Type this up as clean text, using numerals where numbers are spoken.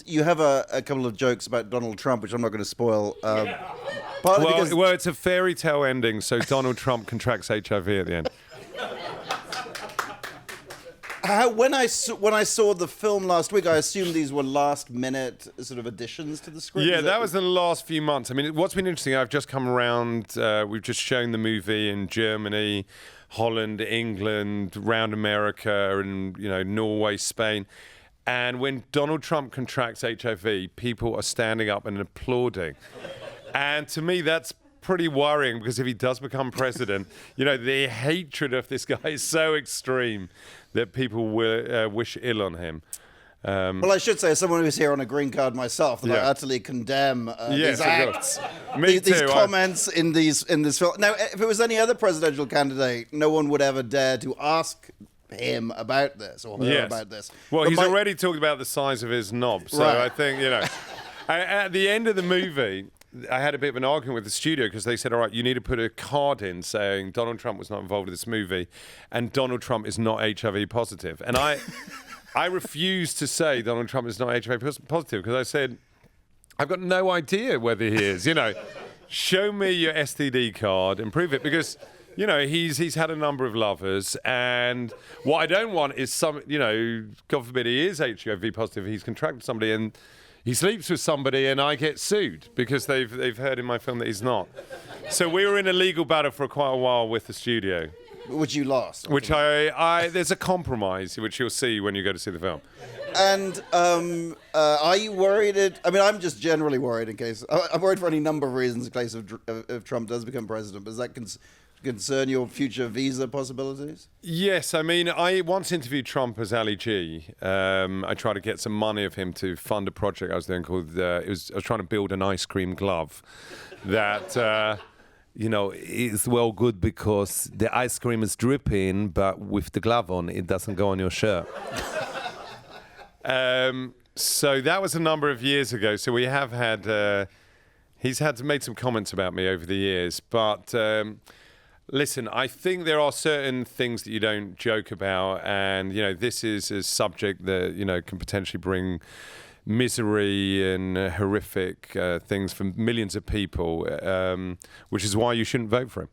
You have a couple of jokes about Donald Trump, which I'm not going to spoil. Partly because Well, it's a fairy tale ending, so Donald Trump contracts HIV at the end. when I saw the film last week, I assumed these were last-minute sort of additions to the script. Yeah, that was in the last few months. I mean, what's been interesting, I've just come around, we've just shown the movie in Germany, Holland, England, round America, and, Norway, Spain. And when Donald Trump contracts HIV, people are standing up and applauding. And to me, that's pretty worrying, because if he does become president, the hatred of this guy is so extreme that people will wish ill on him. Well, I should say, as someone who's here on a green card myself, that I utterly condemn these acts, these comments in this film. Now, if it was any other presidential candidate, no one would ever dare to ask him about this or her about this. Well, but he's already talked about the size of his knob, so I think, at the end of the movie, I had a bit of an argument with the studio, because they said, all right, you need to put a card in saying Donald Trump was not involved in this movie and Donald Trump is not HIV positive. And I refused to say Donald Trump is not HIV positive, because I said, I've got no idea whether he is. Show me your STD card and prove it, because he's had a number of lovers, and what I don't want is God forbid he is HIV positive, he's contracted somebody and he sleeps with somebody and I get sued because they've heard in my film that he's not. So we were in a legal battle for quite a while with the studio. Which you lost. Which there's a compromise, which you'll see when you go to see the film. And are you worried? I'm just generally worried in case. I'm worried for any number of reasons in case if Trump does become president. But does that concern your future visa possibilities? Yes, I once interviewed Trump as Ali G. I tried to get some money of him to fund a project I was doing called. I was trying to build an ice cream glove that. It's well good because the ice cream is dripping, but with the glove on, it doesn't go on your shirt. So that was a number of years ago. So we have had, he's had to make some comments about me over the years. But listen, I think there are certain things that you don't joke about. And, this is a subject that, can potentially bring misery and horrific things for millions of people, which is why you shouldn't vote for him.